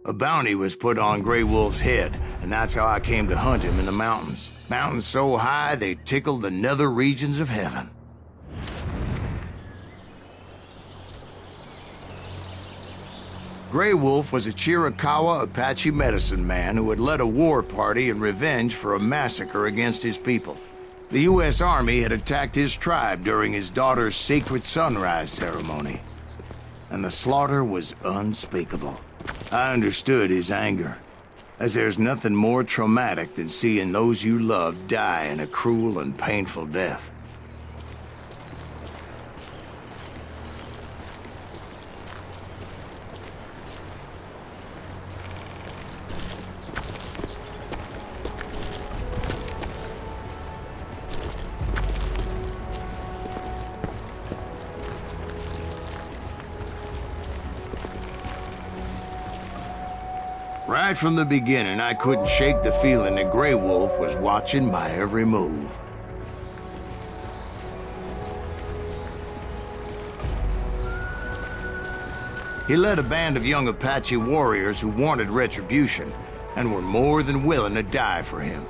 A bounty was put on Grey Wolf's head, and that's how I came to hunt him in the mountains. Mountains so high they tickled the nether regions of heaven. Grey Wolf was a Chiricahua Apache medicine man who had led a war party in revenge for a massacre against his people. The U.S. Army had attacked his tribe during his daughter's sacred sunrise ceremony, and the slaughter was unspeakable. I understood his anger, as there's nothing more traumatic than seeing those you love die in a cruel and painful death. Right from the beginning, I couldn't shake the feeling that Grey Wolf was watching my every move. He led a band of young Apache warriors who wanted retribution and were more than willing to die for him.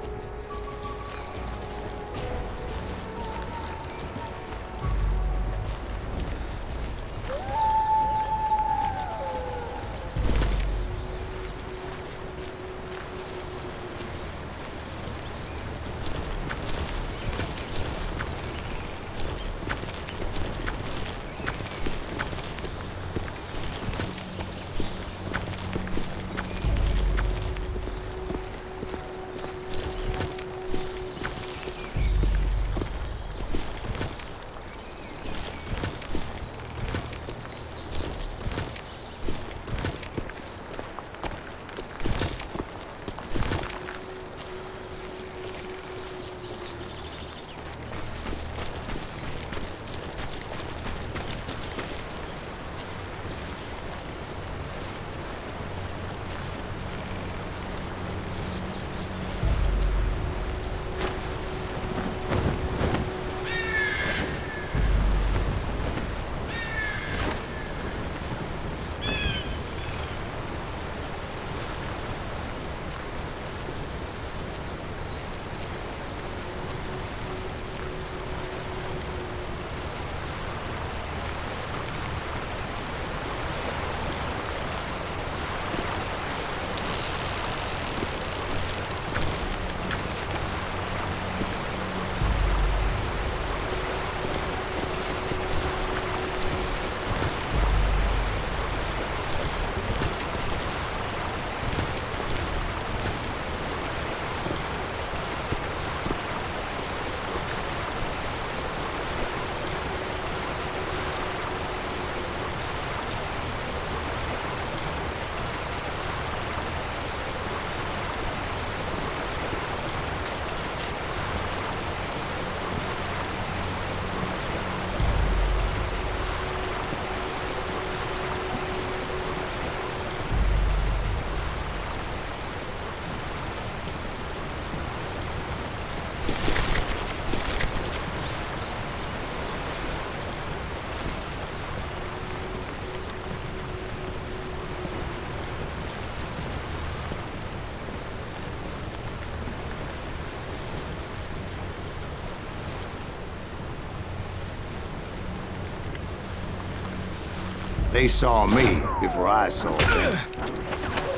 They saw me before I saw them.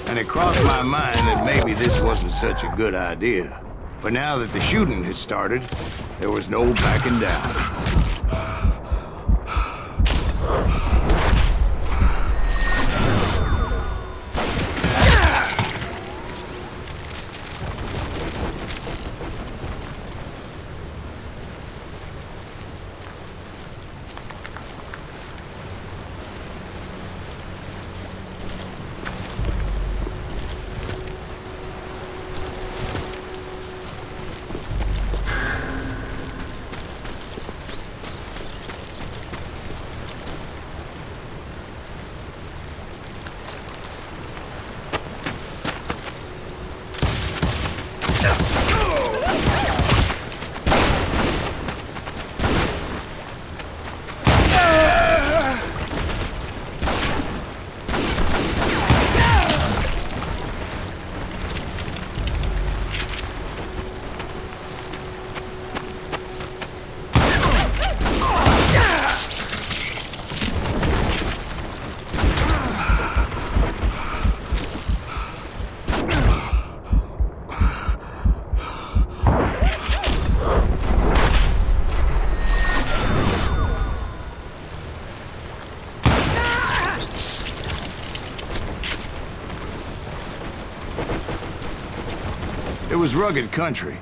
And it crossed my mind that maybe this wasn't such a good idea. But now that the shooting had started, there was no backing down. was rugged country,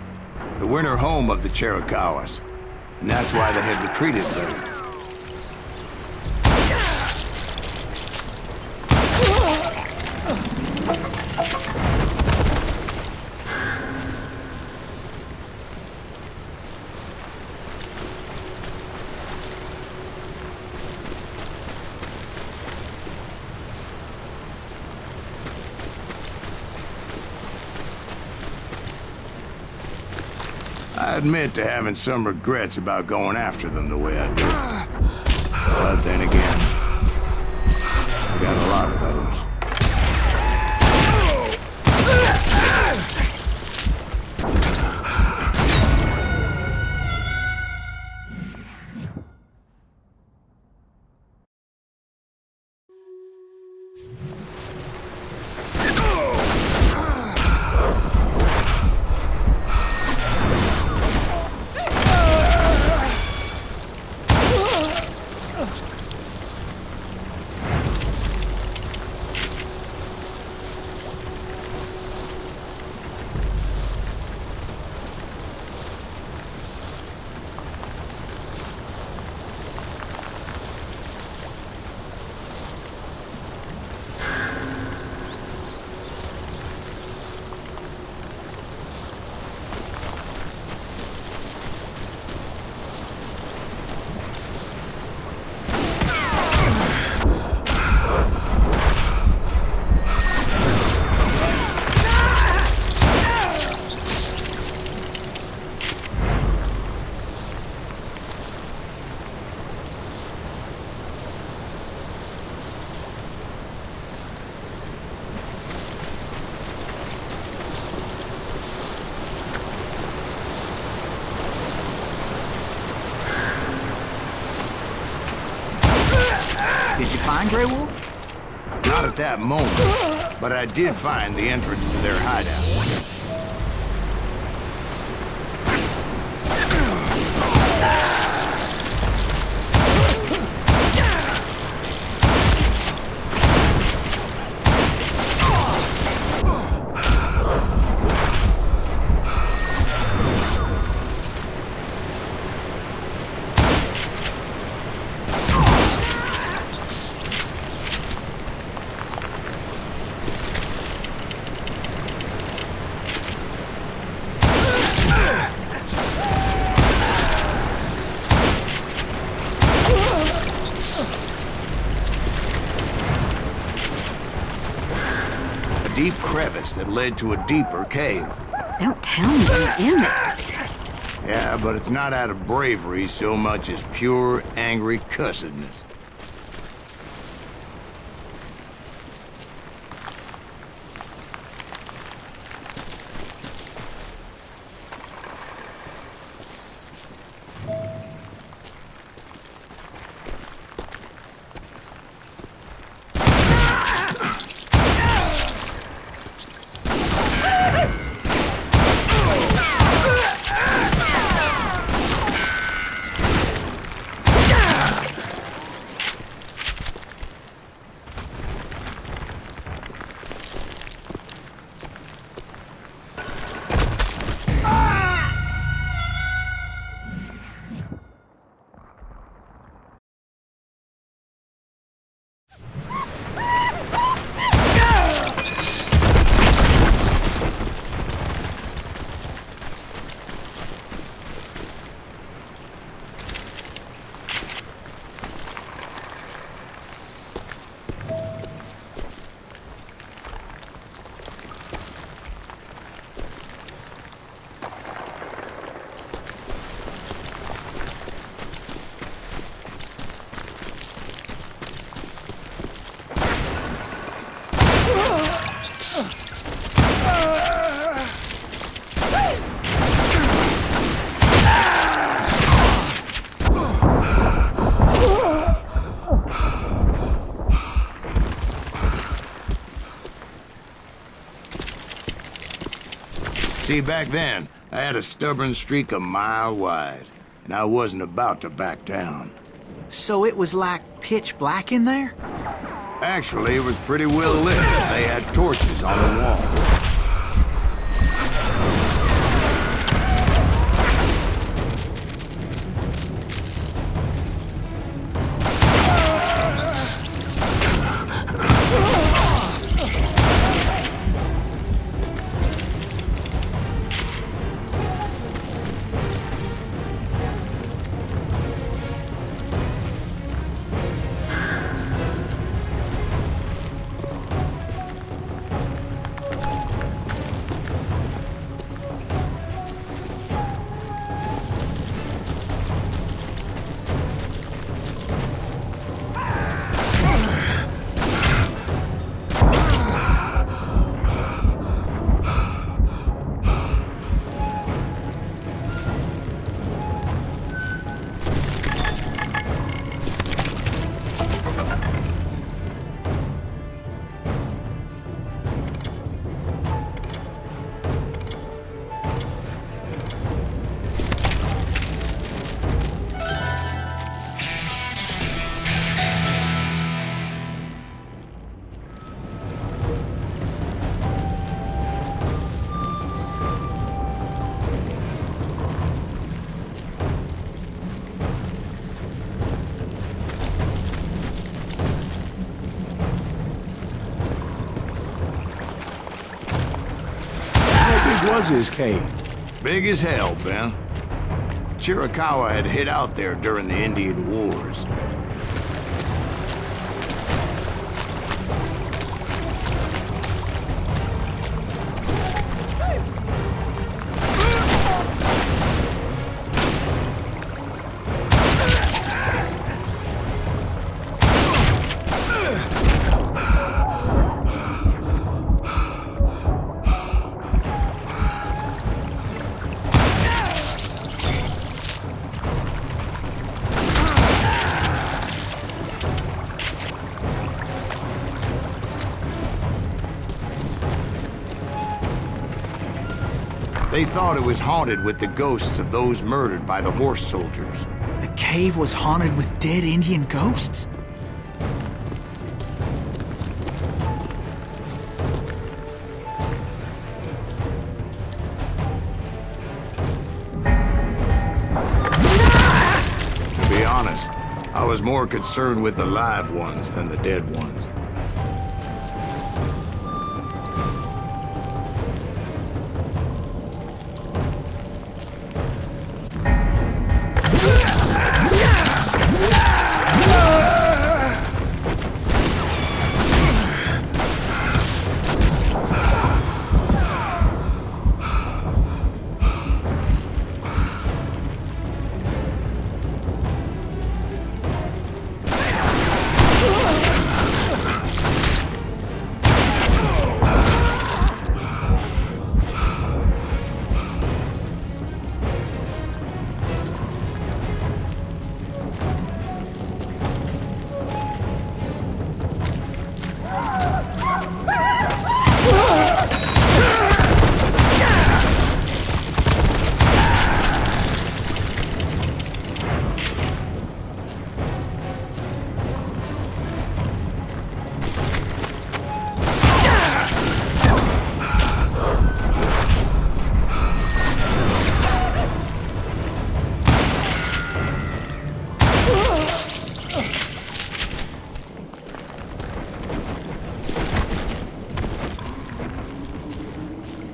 the winter home of the Chiricahuas, and that's why they had retreated there. I admit to having some regrets about going after them the way I did. But then again, I got a lot of those. Did you find Grey Wolf? Not at that moment, but I did find the entrance to their hideout. Deep crevice that led to a deeper cave. Don't tell me you're in there. Yeah, but it's not out of bravery so much as pure, angry cussedness. See, back then, I had a stubborn streak a mile wide, and I wasn't about to back down. So it was like pitch black in there? Actually, it was pretty well lit. They had torches on the wall. was his cave? Big as hell, Ben. Chiricahua had hid out there during the Indian Wars. They thought it was haunted with the ghosts of those murdered by the horse soldiers. The cave was haunted with dead Indian ghosts? To be honest, I was more concerned with the live ones than the dead ones.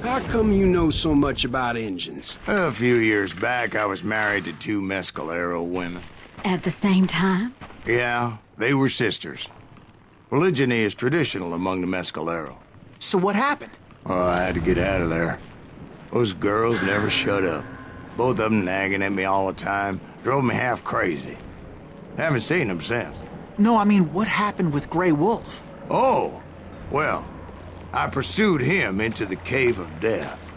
How come you know so much about engines? A few years back, I was married to two Mescalero women. At the same time? Yeah, they were sisters. Polygyny is traditional among the Mescalero. So what happened? Oh, I had to get out of there. Those girls never shut up. Both of them nagging at me all the time. Drove me half crazy. Haven't seen them since. No, I mean, what happened with Grey Wolf? Oh, well, I pursued him into the Cave of Death.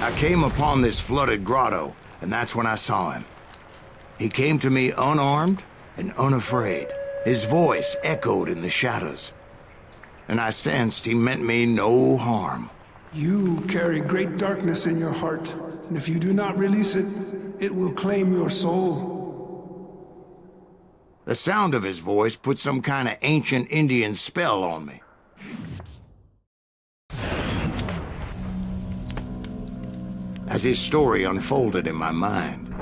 I came upon this flooded grotto, and that's when I saw him. He came to me unarmed and unafraid. His voice echoed in the shadows, and I sensed he meant me no harm. You carry great darkness in your heart, and if you do not release it, it will claim your soul. The sound of his voice put some kind of ancient Indian spell on me. As his story unfolded in my mind,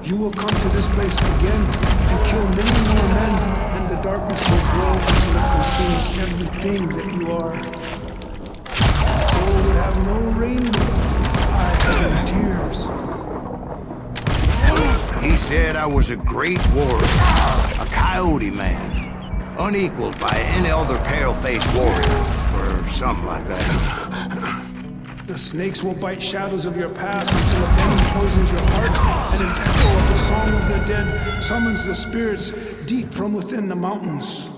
You will come to this place again and kill many more men, and the darkness will grow until it consumes everything that you are. The soul would have no rainbow if the eye had tears. he said I was a great warrior, a coyote man, unequaled by any other pale-faced warrior, or something like that. The snakes will bite shadows of your past until a venom poisons your heart, and an echo of the song of the dead summons the spirits deep from within the mountains.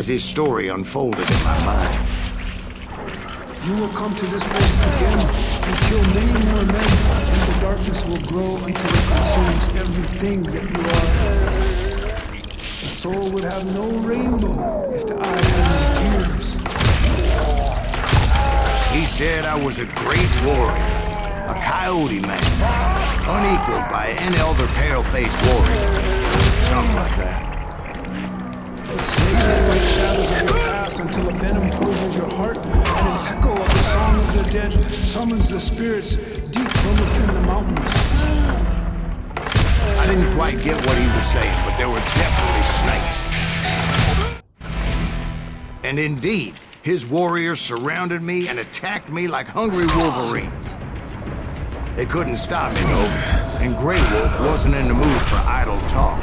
as his story unfolded in my mind. You will come to this place again and kill many more men, and the darkness will grow until it consumes everything that you are. The soul would have no rainbow if the eye had no tears. He said I was a great warrior, a coyote man, unequaled by any other pale-faced warrior. Something like that. The snakes will break shadows of your past until a venom poisons your heart, and an echo of the song of the dead summons the spirits deep from within the mountains. I didn't quite get what he was saying, but there was definitely snakes. And indeed, his warriors surrounded me and attacked me like hungry wolverines. They couldn't stop me, though, and Grey Wolf wasn't in the mood for idle talk.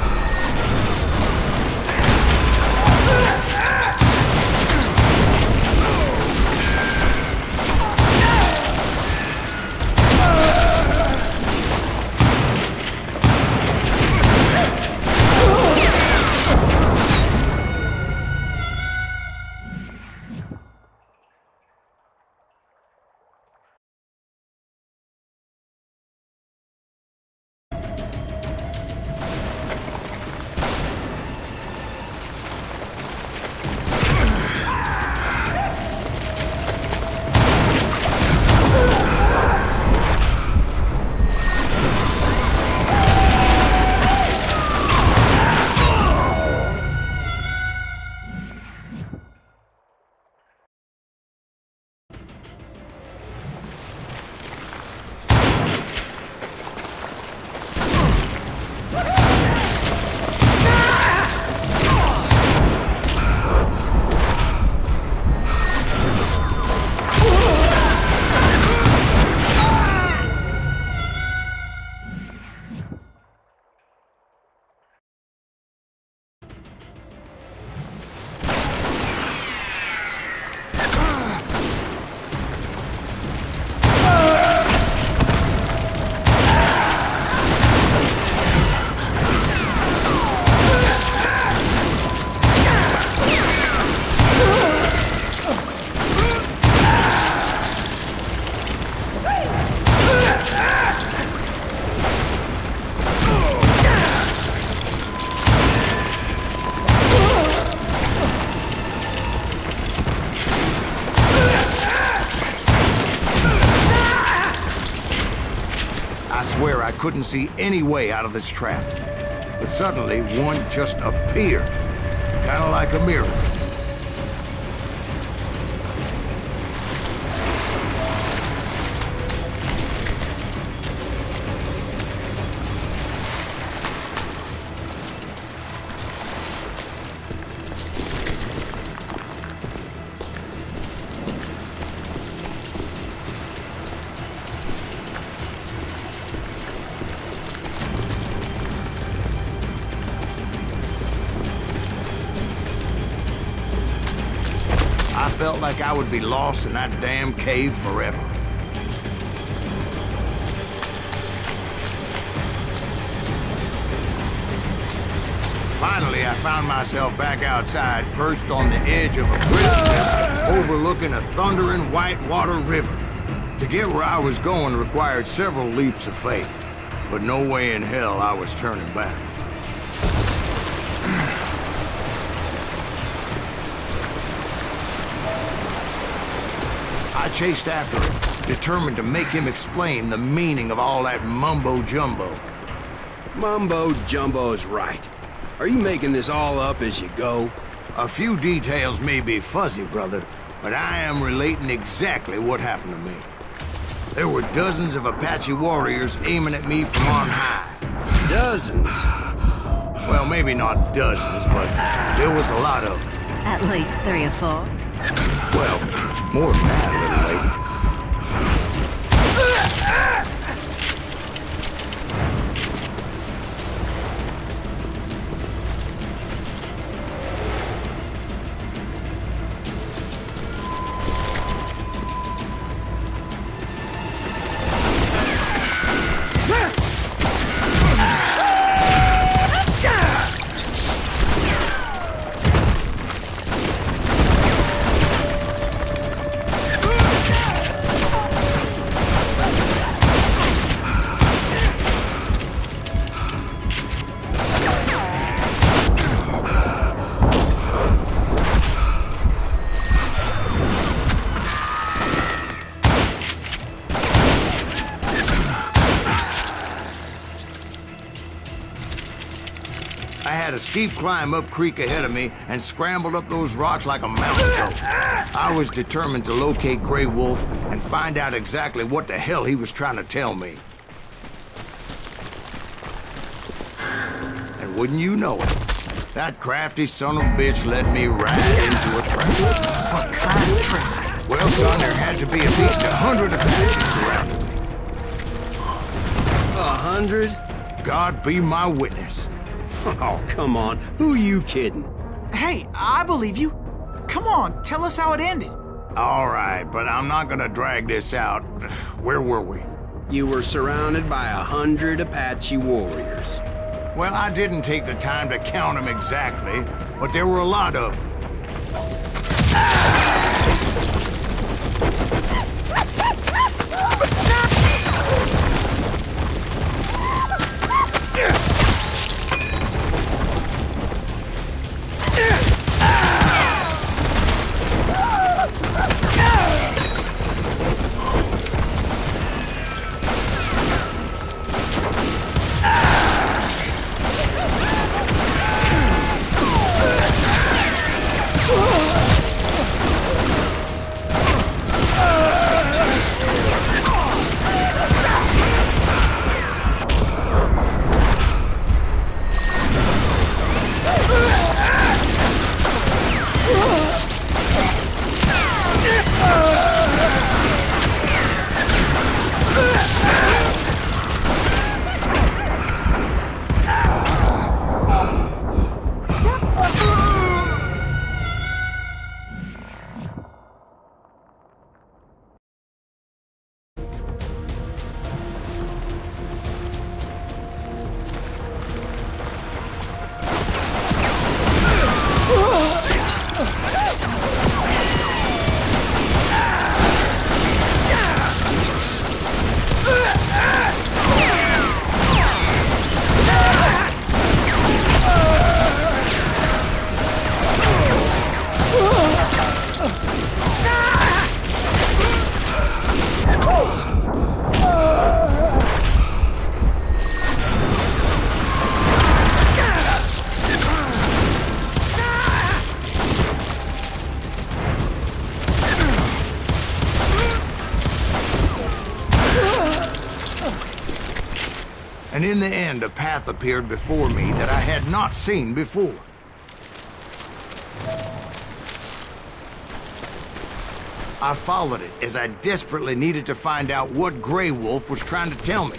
I swear I couldn't see any way out of this trap. But suddenly, one just appeared. Kind of like a miracle. I felt like I would be lost in that damn cave forever. Finally, I found myself back outside, perched on the edge of a precipice overlooking a thundering whitewater river. To get where I was going required several leaps of faith, but no way in hell I was turning back. I chased after him, determined to make him explain the meaning of all that mumbo-jumbo. Mumbo-jumbo's right. Are you making this all up as you go? A few details may be fuzzy, brother, but I am relating exactly what happened to me. There were dozens of Apache warriors aiming at me from on high. Dozens? Well, maybe not dozens, but there was a lot of them. At least 3 or 4. Well, more than that, little lady. had a steep climb up creek ahead of me and scrambled up those rocks like a mountain goat. I was determined to locate Grey Wolf and find out exactly what the hell he was trying to tell me. And wouldn't you know it, that crafty son of a bitch led me right into a trap. What kind of trap? Well, son, there had to be at least 100 Apaches surrounding me. 100? God be my witness. Oh, come on. Who you kidding? Hey, I believe you. Come on, tell us how it ended. All right, but I'm not gonna drag this out. Where were we? You were surrounded by 100 Apache warriors. Well, I didn't take the time to count them exactly, but there were a lot of them. And in the end, a path appeared before me that I had not seen before. I followed it as I desperately needed to find out what Grey Wolf was trying to tell me.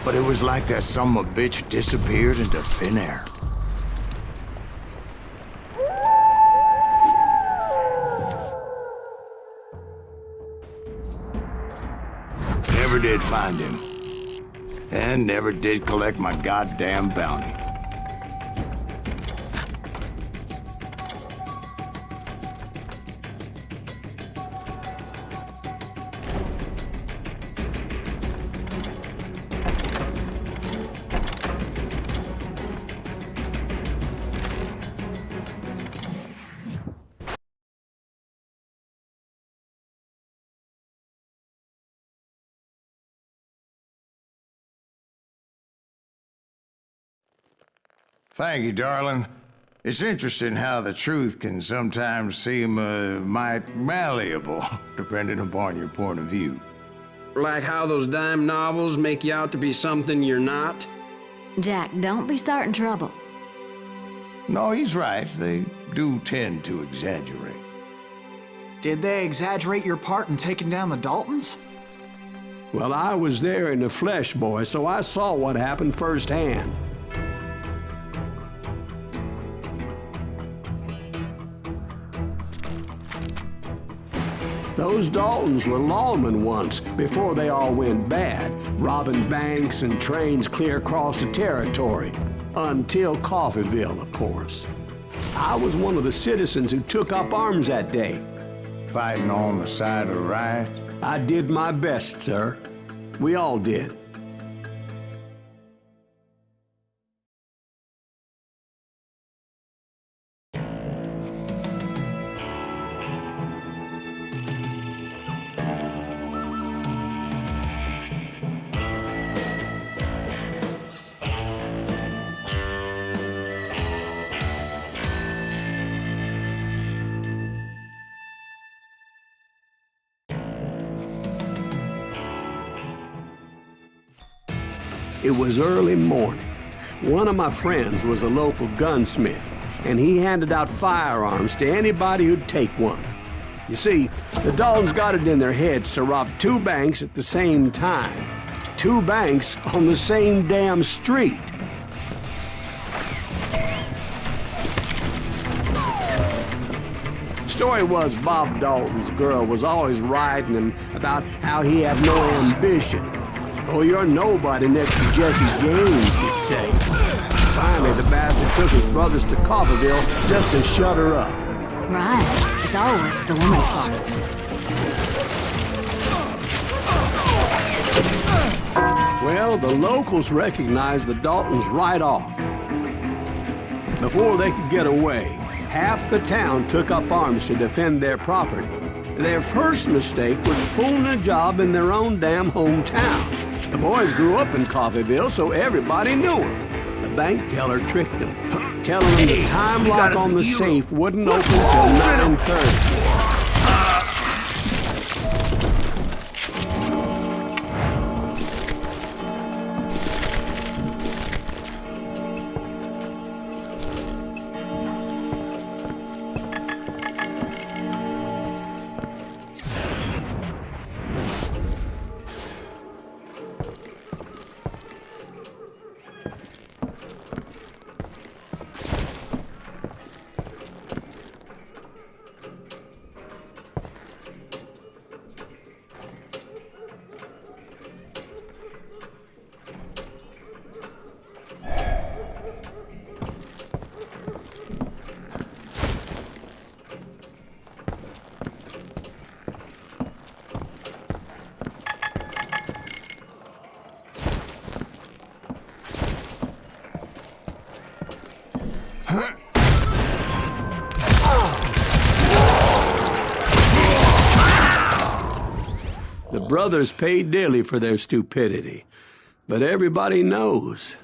But it was like that son of a bitch disappeared into thin air. Never did find him. And never did collect my goddamn bounty. Thank you, darling. It's interesting how the truth can sometimes seem, might malleable, depending upon your point of view. Like how those dime novels make you out to be something you're not? Jack, don't be starting trouble. No, he's right. They do tend to exaggerate. Did they exaggerate your part in taking down the Daltons? Well, I was there in the flesh, boy, so I saw what happened firsthand. Those Daltons were lawmen once, before they all went bad, robbing banks and trains clear across the territory. Until Coffeeville, of course. I was one of the citizens who took up arms that day. Fighting on the side of right? I did my best, sir. We all did. It was early morning. One of my friends was a local gunsmith, and he handed out firearms to anybody who'd take one. You see, the Daltons got it in their heads to rob 2 banks at the same time. 2 banks on the same damn street. Story was Bob Dalton's girl was always riding him about how he had no ambition. Oh, you're nobody next to Jesse James, she'd say. Finally, the bastard took his brothers to Coffeyville just to shut her up. Right. It's always the woman's fault. Well, the locals recognized the Daltons right off. Before they could get away, half the town took up arms to defend their property. Their first mistake was pulling a job in their own damn hometown. The boys grew up in Coffeyville, so everybody knew them. The bank teller tricked them, telling them the time lock on the safe wouldn't open till 9:30. The brothers paid dearly for their stupidity, but everybody knows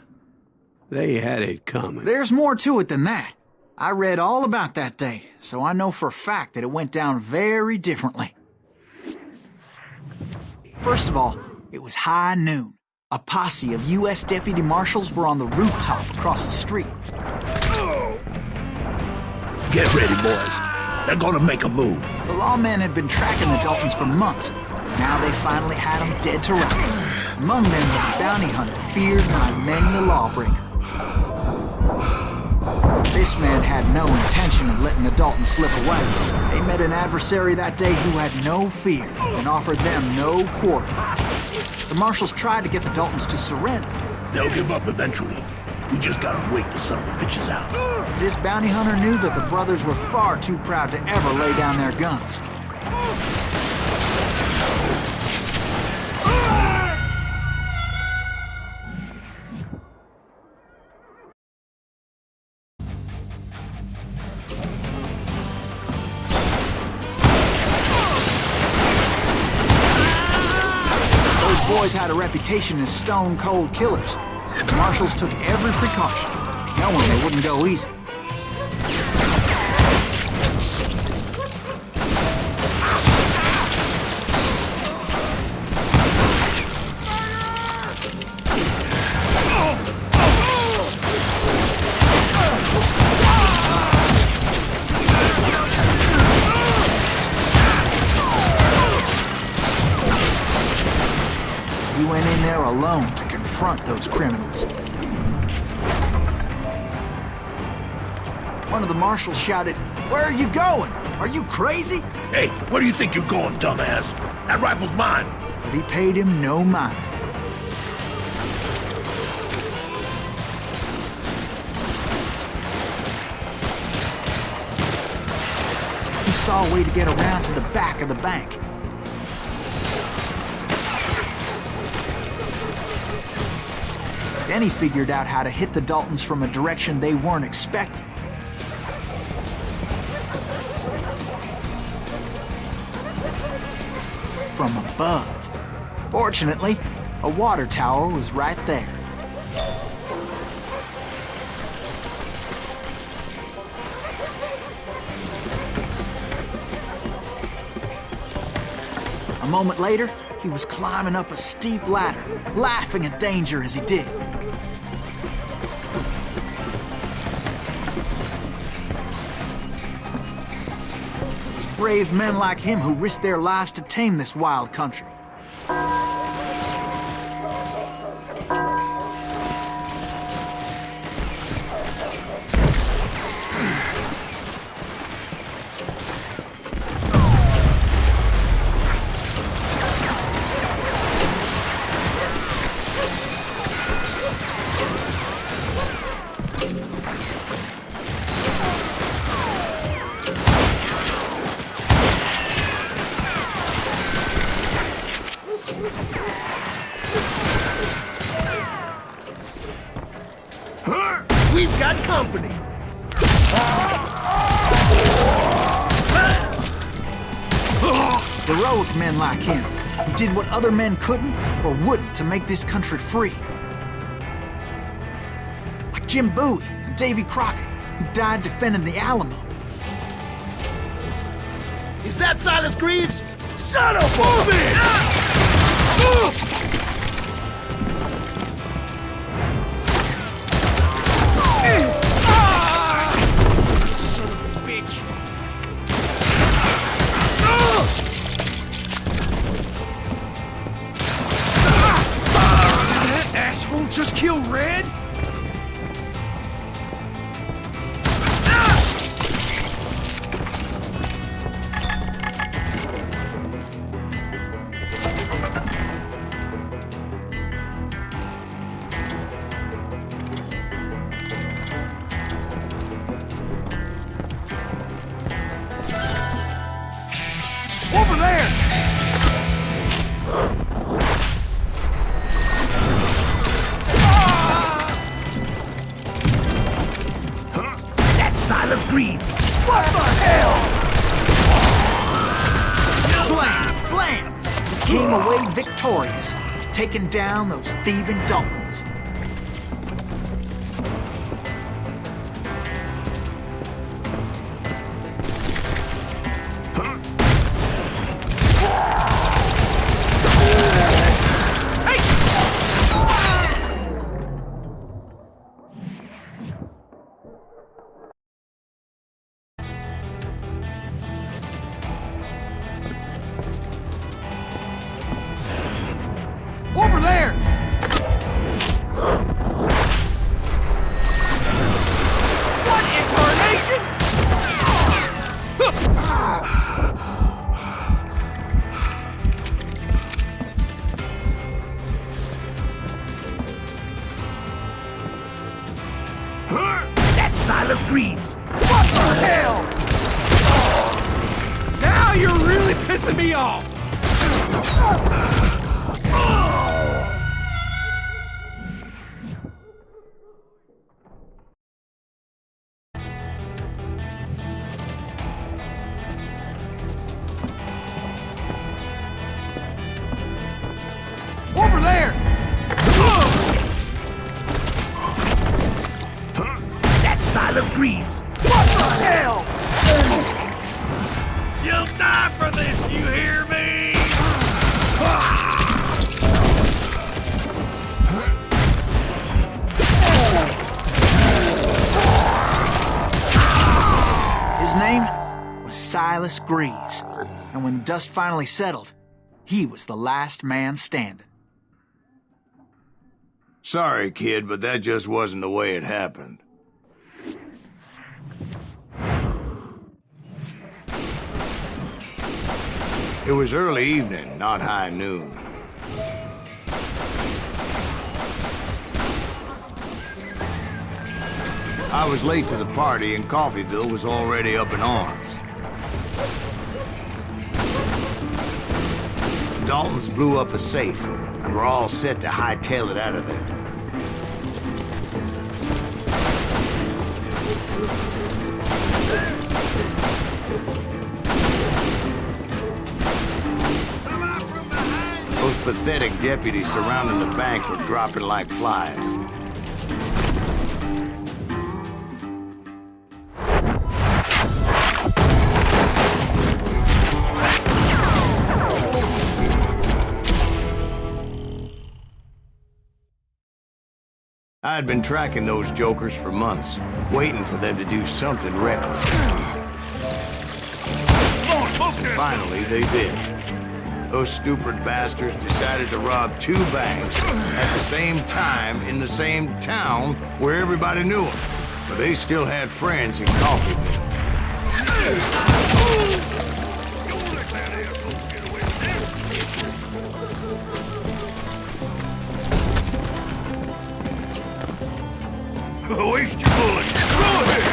they had it coming. There's more to it than that. I read all about that day, so I know for a fact that it went down very differently. First of all, it was high noon. A posse of U.S. deputy marshals were on the rooftop across the street. Get ready, boys. They're gonna make a move. The lawmen had been tracking the Daltons for months. Now they finally had them dead to rights. Among them was a bounty hunter feared by many a lawbreaker. This man had no intention of letting the Daltons slip away. They met an adversary that day who had no fear and offered them no quarter. The marshals tried to get the Daltons to surrender. They'll give up eventually. We just gotta wait till some of the bitches out. This bounty hunter knew that the brothers were far too proud to ever lay down their guns. Those boys had a reputation as stone-cold killers, so the marshals took every precaution, knowing they wouldn't go easy. He went in there alone to confront those criminals. One of the marshals shouted, "Where are you going? Are you crazy?" Hey, where do you think you're going, dumbass? That rifle's mine. But he paid him no mind. He saw a way to get around to the back of the bank. Then he figured out how to hit the Daltons from a direction they weren't expecting. From above. Fortunately, a water tower was right there. A moment later, He was climbing up a steep ladder, laughing at danger as he did. It was brave men like him who risked their lives to tame this wild country. We've got company. Heroic men like him, who did what other men couldn't or wouldn't to make this country free. Like Jim Bowie and Davy Crockett, who died defending the Alamo. Is that Silas Greaves? Son of a bitch! Asshole just killed Red? Over there! That's Silas Greaves! What the hell? Blam! Blam! He came away victorious, taking down those thieving Daltons. Over there! What in tarnation? That's Silas Greaves! What the hell? Now you're really pissing me off! Over there! That's Silas Greaves! What the hell? You'll die for this, you hear me? His name was Silas Greaves, and when the dust finally settled, he was the last man standing. Sorry, kid, but that just wasn't the way it happened. It was early evening, not high noon. I was late to the party and Coffeyville was already up in arms. The Daltons blew up a safe and were all set to hightail it out of there. Those pathetic deputies surrounding the bank were dropping like flies. I had been tracking those jokers for months, waiting for them to do something reckless. Finally, they did. Those stupid bastards decided to rob 2 banks at the same time in the same town where everybody knew them. But they still had friends in Coffeeville. Waste your bullets! Go ahead!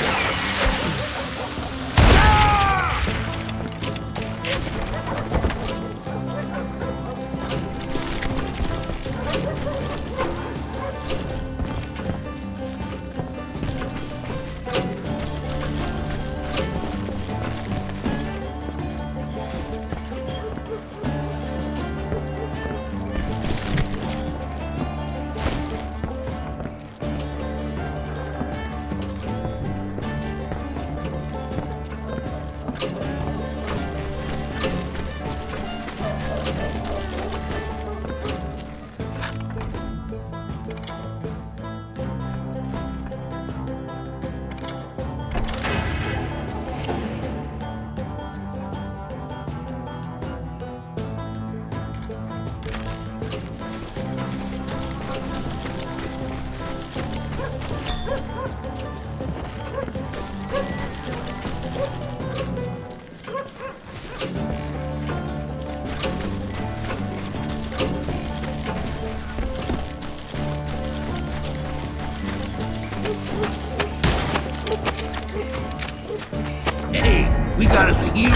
We got us a hero.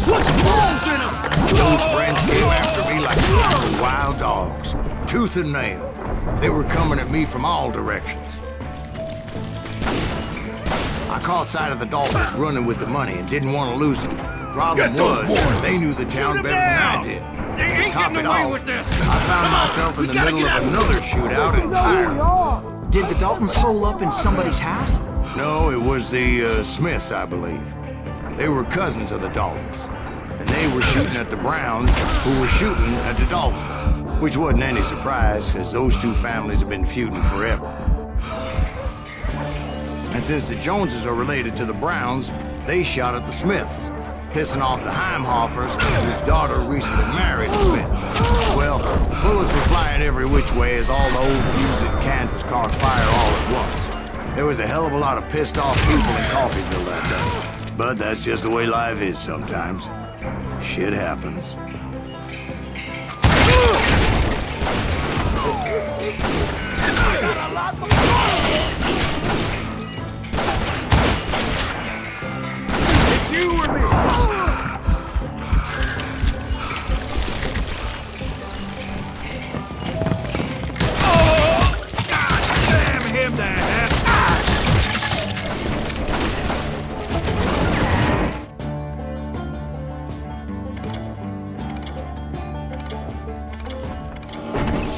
What's balls in him? Those friends came after me like wild dogs, tooth and nail. They were coming at me from all directions. I caught sight of the Daltons running with the money and didn't want to lose them. Problem was, they knew the town better than I did. To top it off, I found myself in the middle of another shootout in Tyre. Did the Daltons hole up in somebody's house? No, it was the Smiths, I believe. They were cousins of the Daltons, and they were shooting at the Browns, who were shooting at the Daltons, which wasn't any surprise, because those 2 families have been feuding forever. And since the Joneses are related to the Browns, they shot at the Smiths, pissing off the Heimhoffers, whose daughter recently married a Smith. Well, bullets were flying every which way as all the old feuds in Kansas caught fire all at once. There was a hell of a lot of pissed off people in Coffeeville that day. But that's just the way life is sometimes. Shit happens. It's you or me! Oh! God damn him to hell!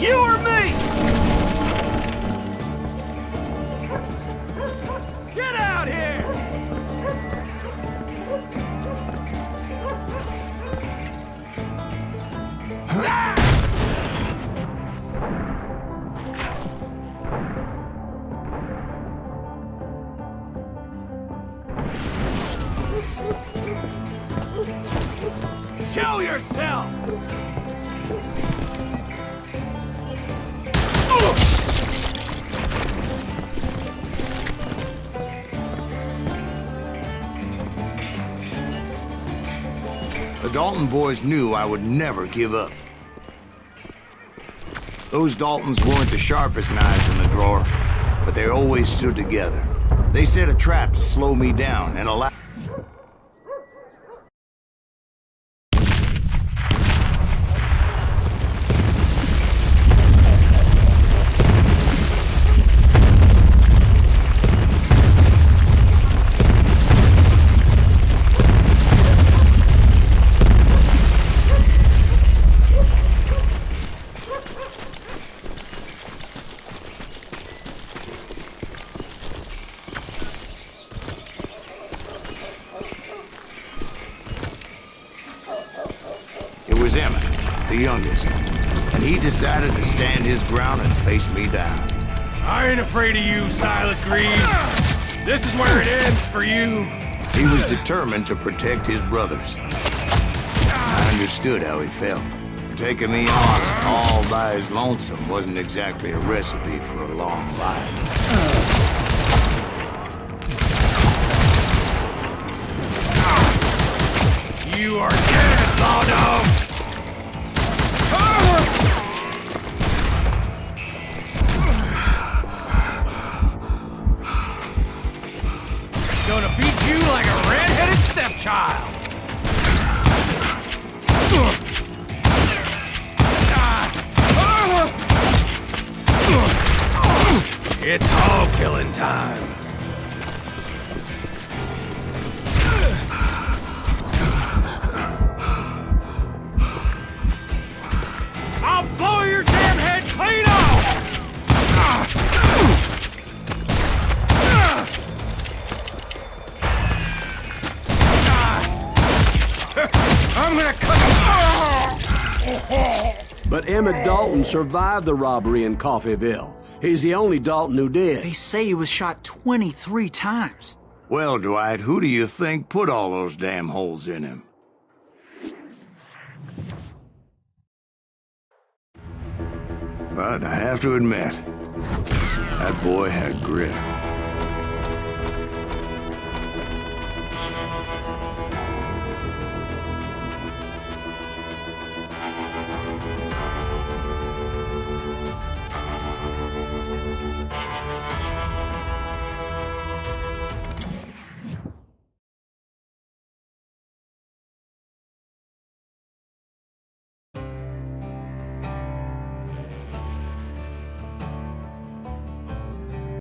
You or me? Get out here! Show yourself! The Dalton boys knew I would never give up. Those Daltons weren't the sharpest knives in the drawer, but they always stood together. They set a trap to slow me down and allow... It was Emmett, the youngest, and he decided to stand his ground and face me down. I ain't afraid of you, Silas Greaves. This is where it ends for you. He was determined to protect his brothers. I understood how he felt. Taking me on all by his lonesome wasn't exactly a recipe for a long life. You are dead, law dog! Gonna beat you like a red-headed stepchild! It's hog killing time! I'll blow your damn head clean off! I'm gonna cut. But Emmett Dalton survived the robbery in Coffeyville. He's the only Dalton who did. They say he was shot 23 times. Well, Dwight, who do you think put all those damn holes in him? But I have to admit, that boy had grit.